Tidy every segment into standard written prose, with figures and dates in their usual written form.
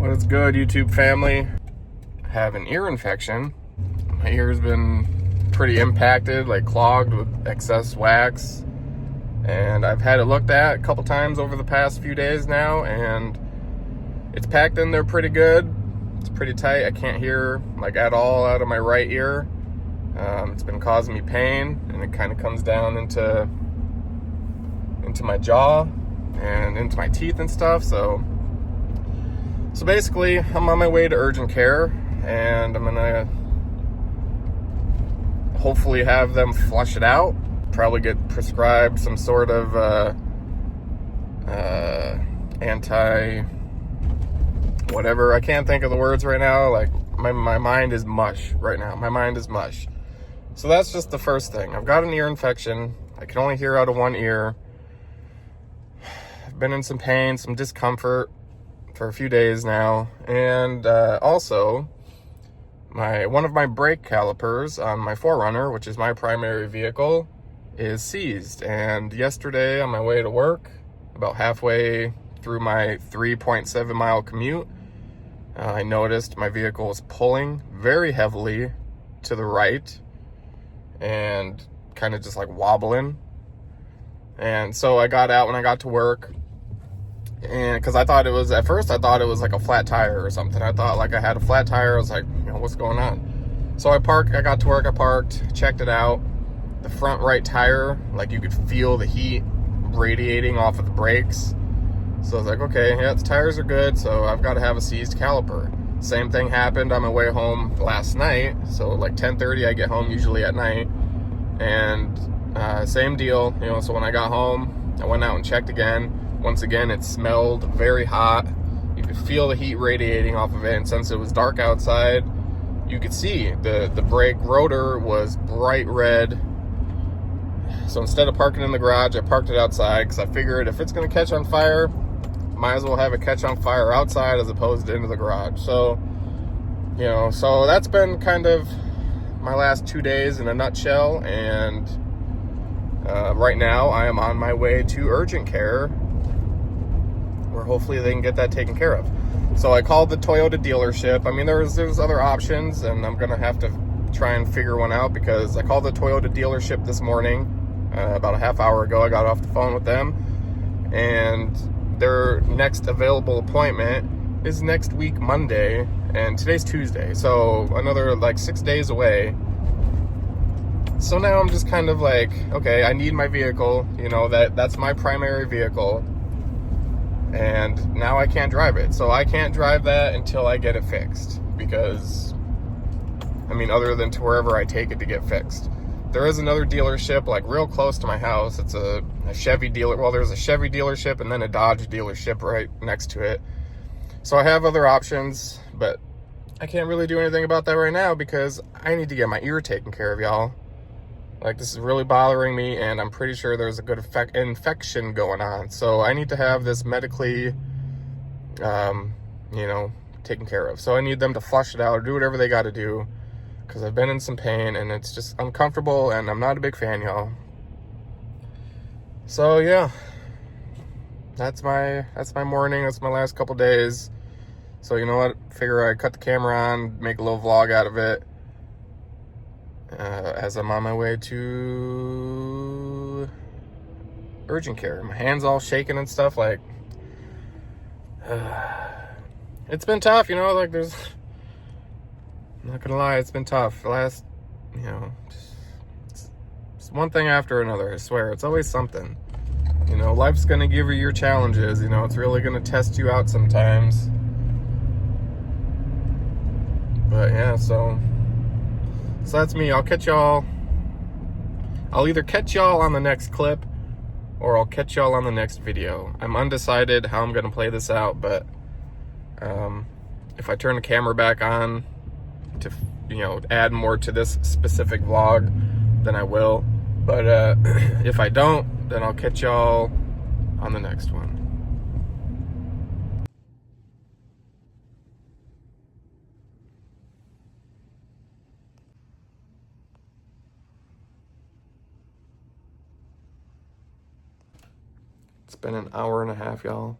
What is good, YouTube family? I have an ear infection. My ear's been pretty impacted, like clogged with excess wax. And I've had it looked at a couple times over the past few days now, and it's packed in there pretty good. It's pretty tight. I can't hear like at all out of my right ear. It's been causing me pain, and it kind of comes down into my jaw and into my teeth and stuff. So basically, I'm on my way to urgent care, and I'm gonna hopefully have them flush it out. Probably get prescribed some sort of anti whatever. I can't think of the words right now. Like my mind is mush right now. My mind is mush. So that's just the first thing. I've got an ear infection. I can only hear out of one ear. I've been in some pain, some discomfort for a few days now, and also one of my brake calipers on my 4Runner, which is my primary vehicle, is seized. And yesterday on my way to work, about halfway through my 3.7 mile commute, I noticed my vehicle was pulling very heavily to the right and kind of just like wobbling. And so I got out when I got to work, and because at first I thought it was like a flat tire or something. I thought like I had a flat tire. I was like, what's going on? So I got to work, I parked, checked it out. The front right tire, like you could feel the heat radiating off of the brakes. So I was like, okay, yeah, the tires are good, so I've got to have a seized caliper. Same thing happened on my way home last night. So like 10:30, I get home usually at night, and same deal, so when I got home, I went out and checked again. Once again, it smelled very hot. You could feel the heat radiating off of it, and since it was dark outside, you could see the brake rotor was bright red. So instead of parking in the garage, I parked it outside, because I figured if it's going to catch on fire, might as well have it catch on fire outside as opposed to into the garage. So, so that's been kind of my last 2 days in a nutshell, and right now I am on my way to urgent care, where hopefully they can get that taken care of. So I called the Toyota dealership. I mean, there's other options, and I'm gonna have to try and figure one out, because I called the Toyota dealership this morning, about a half hour ago. I got off the phone with them, and their next available appointment is next week, Monday, and today's Tuesday, so another like 6 days away. So now I'm just kind of like, okay, I need my vehicle, that's my primary vehicle, and now I can't drive it. So I can't drive that until I get it fixed, because, other than to wherever I take it to get fixed. There is another dealership like real close to my house. It's a Chevy dealer. Well, there's a Chevy dealership and then a Dodge dealership right next to it. So I have other options, but I can't really do anything about that right now, because I need to get my ear taken care of, y'all. Like, this is really bothering me, and I'm pretty sure there's a good infection going on. So I need to have this medically, taken care of. So I need them to flush it out or do whatever they got to do, because I've been in some pain, and it's just uncomfortable, and I'm not a big fan, y'all. So yeah, that's my morning. That's my last couple days. So you know what? Figure I cut the camera on, make a little vlog out of it, as I'm on my way to urgent care. My hand's all shaking and stuff. Like, it's been tough, like there's... I'm not gonna lie, it's been tough. The last, it's one thing after another, I swear. It's always something. Life's gonna give you your challenges, it's really gonna test you out sometimes. But yeah, so that's me. I'll either catch y'all on the next clip, or I'll catch y'all on the next video. I'm undecided how I'm gonna play this out, but if I turn the camera back on to add more to this specific vlog, then I will. But if I don't, then I'll catch y'all on the next one. It's been an hour and a half, y'all.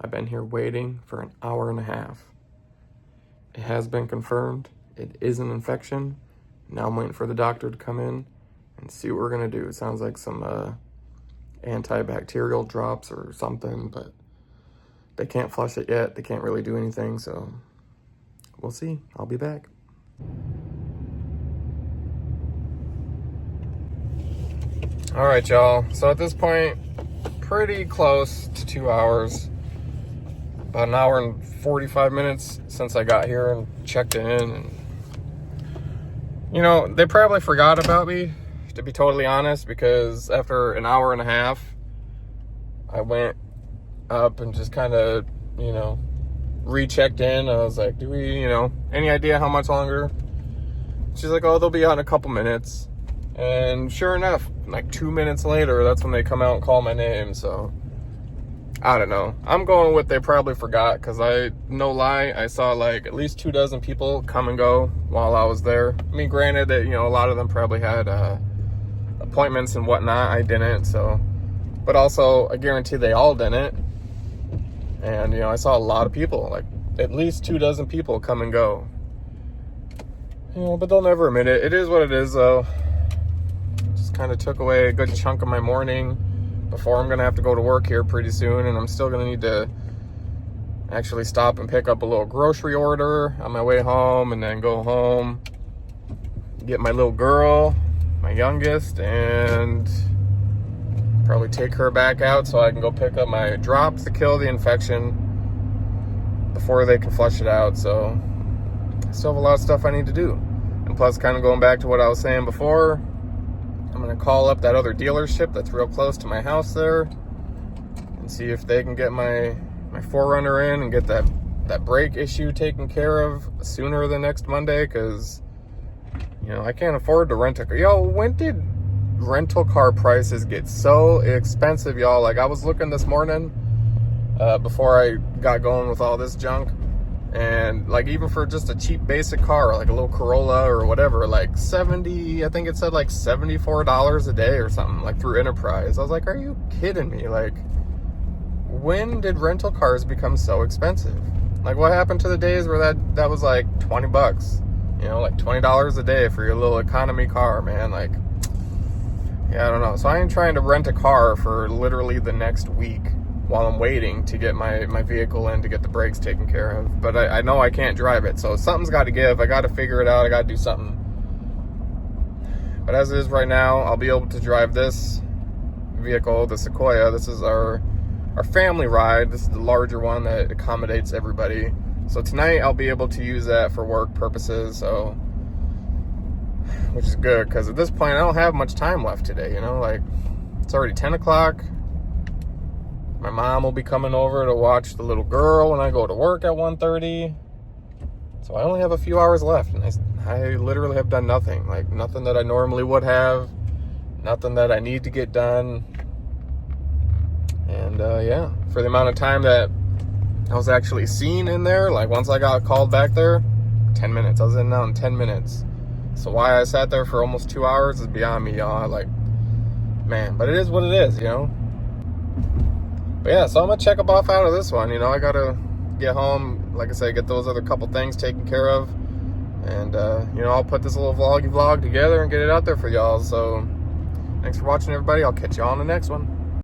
I've been here waiting for an hour and a half. It has been confirmed. It is an infection. Now I'm waiting for the doctor to come in and see what we're gonna do. It sounds like some antibacterial drops or something, but they can't flush it yet. They can't really do anything, so we'll see. I'll be back. All right, y'all. So at this point, pretty close to 2 hours. About an hour and 45 minutes since I got here and checked in. And, you know, they probably forgot about me, to be totally honest, because after an hour and a half, I went up and just kind of, you know, rechecked in. I was like, do we, you know, any idea how much longer? She's like, oh, they'll be out in a couple minutes. And sure enough, like 2 minutes later, that's when they come out and call my name. So I don't know. I'm going with they probably forgot, because no lie, I saw like at least 24 people come and go while I was there. I mean, granted that, you know, a lot of them probably had appointments and whatnot. I didn't, so. But also, I guarantee they all didn't. And, you know, I saw a lot of people, like at least 24 people come and go. You know, but they'll never admit it. It is what it is, though. Just kind of took away a good chunk of my morning before I'm going to have to go to work here pretty soon. And I'm still going to need to actually stop and pick up a little grocery order on my way home, and then go home, get my little girl, my youngest, and probably take her back out so I can go pick up my drops to kill the infection before they can flush it out. So I still have a lot of stuff I need to do. And plus, kind of going back to what I was saying before, I'm going to call up that other dealership that's real close to my house there and see if they can get my 4Runner in and get that brake issue taken care of sooner than next Monday, because, you know, I can't afford to rent a car. Yo, when did rental car prices get so expensive, y'all? Like, I was looking this morning before I got going with all this junk, and like, even for just a cheap basic car, like a little Corolla or whatever, like I think it said like $74 a day or something, like through Enterprise. I was like, are you kidding me? Like, when did rental cars become so expensive? Like, what happened to the days where that was like $20, you know, like $20 a day for your little economy car, man? Like, yeah, I don't know. So I ain't trying to rent a car for literally the next week while I'm waiting to get my vehicle in to get the brakes taken care of. But I know I can't drive it, so something's got to give. I got to figure it out. I got to do something. But as it is right now, I'll be able to drive this vehicle, the Sequoia. This is our family ride. This is the larger one that accommodates everybody. So tonight I'll be able to use that for work purposes, so, which is good, because at this point I don't have much time left today, you know? Like, it's already 10 o'clock. My mom will be coming over to watch the little girl when I go to work at 1:30. So I only have a few hours left, and I literally have done nothing. Like, nothing that I normally would have, nothing that I need to get done. And yeah, for the amount of time that I was actually seen in there, like once I got called back there, 10 minutes. I was in and out in 10 minutes. So why I sat there for almost 2 hours is beyond me, y'all. Like, man, but it is what it is, you know? But yeah, so I'm gonna check up off out of this one. You know, I gotta get home, like I said, get those other couple things taken care of. And, you know, I'll put this little vlog together and get it out there for y'all. So thanks for watching, everybody. I'll catch y'all on the next one.